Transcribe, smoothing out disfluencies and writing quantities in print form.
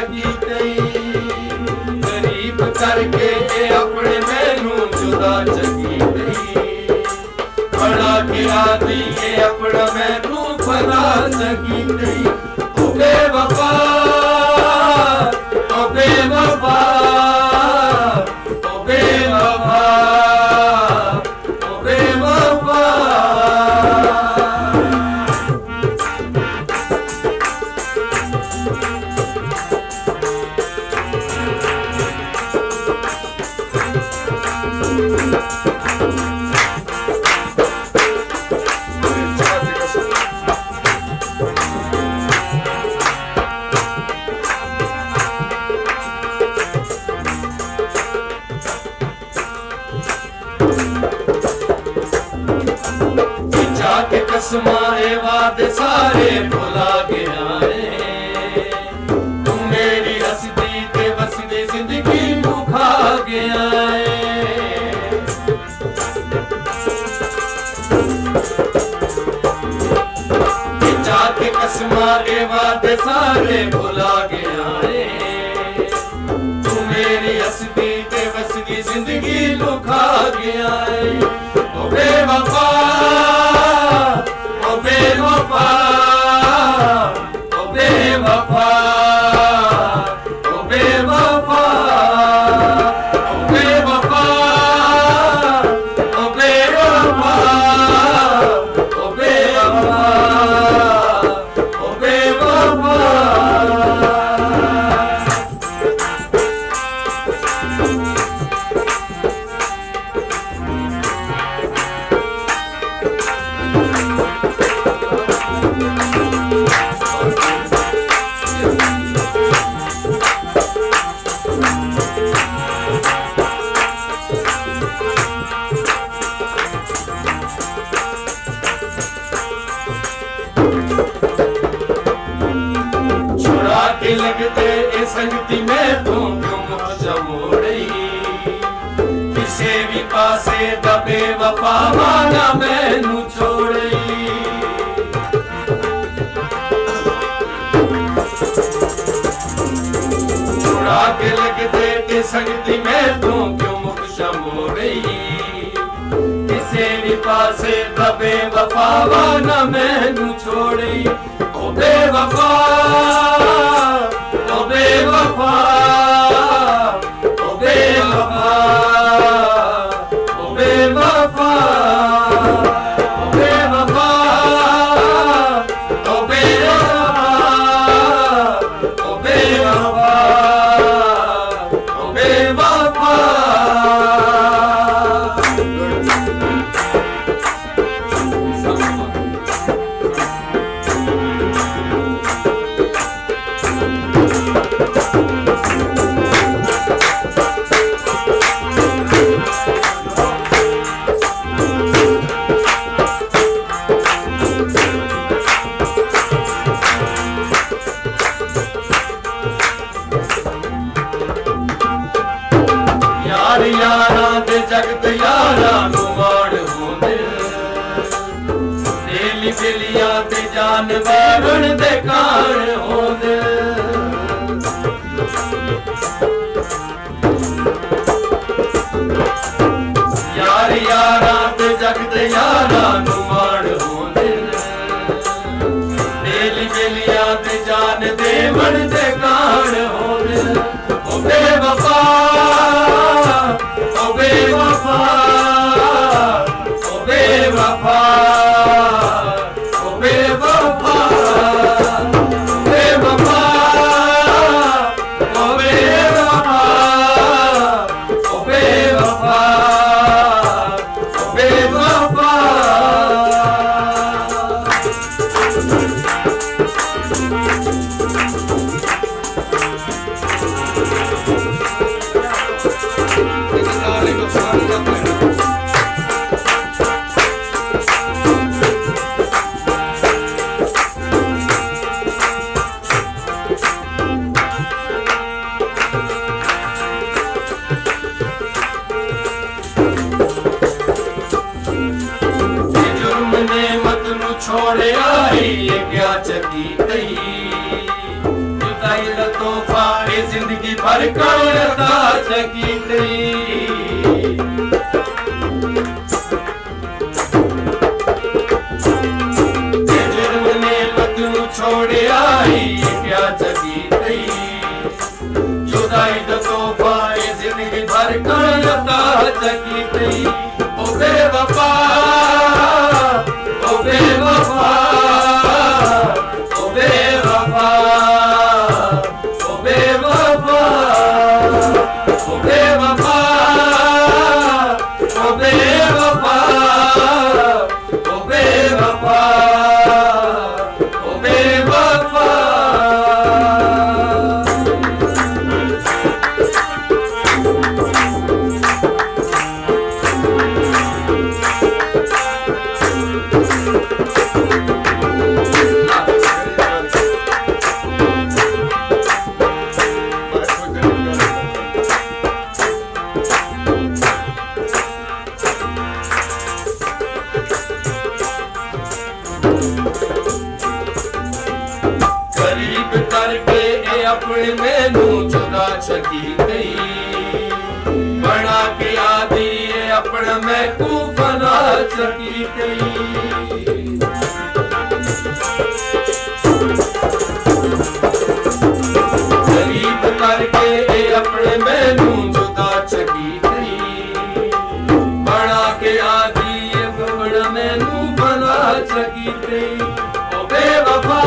ਕੀਤੇ ਗਰੀਬ ਕਰਕੇ ਇਹ ਆਪਣੇ ਮੈਨੂੰ ਜੁਦਾ ਕੀਤੇ ਬੜਾ ਕਿਹਾ ਦੀ ਇਹ ਆਪਣਾ ਮੈਨੂੰ ਫਲਾ ਕੀਤੇ ਓ ਬੇਵਫਾ ਓ ਬੇਵਫਾ ਓ ਬੇਵਫਾ ਓ ਬੇਵਫਾ ਕਸਮਾਂ ਇਹ ਵਾਦੇ ਸਾਰੇ ਭੁਲਾ ਗਿਆ ਏ ਤੂੰ ਮੇਰੀ ਹੱਸਦੀ ਤੇ ਵਸਦੀ ਜ਼ਿੰਦਗੀ ਨੂੰ ਖਾ ਗਿਆ ਏ ਜਾ ਕੇ ਕਸਮਾਂ ਇਹ ਵਾਦੇ ਸਾਰੇ ਭੁਲਾ ਗਿਆ ਏ ਤੂੰ ਮੇਰੀ ਹੱਸਦੀ ਤੇ ਵਸਦੀ ਜ਼ਿੰਦਗੀ ਨੂੰ ਖਾ ਗਿਆ ਏ ਓ ਬੇਵਫਾ ਬੇਵਫਾ ਓ ਬੇਵਫਾ ਓ ਬੇਵਫਾ ਓ ਬੇਵਫਾ ਓ ਬੇਵਫਾ ਓ ਬੇਵਫਾ ਓ ਬੇਵਫਾ लगते ए संगती में तू क्यों मुझ मोड़ी किसे भी पासे दबे वफा वाला मैनू छोड़ी छुड़ा के लगते ए संगती में तू क्यों मुझ मोड़ी किसे भी पासे दबे वफा वाला मैनू छोड़ी ओ बेवफा ओ बेवफा ओ बेवफा ओ बेवफा ओ बेवफा ओ बेवफा ओ बेवफा ओ बेवफा यारां दे जगत यारां नू माण होंदे दिल दिलियां ते जानवर दे कान होंदे यारां दे जगत यारां नू माण होंदे दिल दिलियां ते जान देवन दे कान होंदे ओ बेवफा ओ बेवफा ओ बेवफा ओ बेवफा ओ बेवफा ਇਹ ਜ਼ਿੰਦਗੀ ਭਰ ਕਰਦਾ ਚੱਕੀ ਤੇਰੀ छोड़िया ही क्या चकी तई जुदाई द तोहफा ये जिंदगी भर करता चकी तई ओ बेवफा ओ बेवफा ओ बेवफा ओ बेवफा ओ बेवफा ओ बेवफा ओ बेवफा करके ए अपने मैनू जुदा चकी गई बना के आदि ए अपना मैं को फना चकी गई गरीब करके ए अपने मैनू जुदा चकी गई बना के आदि ए अपना मैनू फना चकी गई ओ बेवफा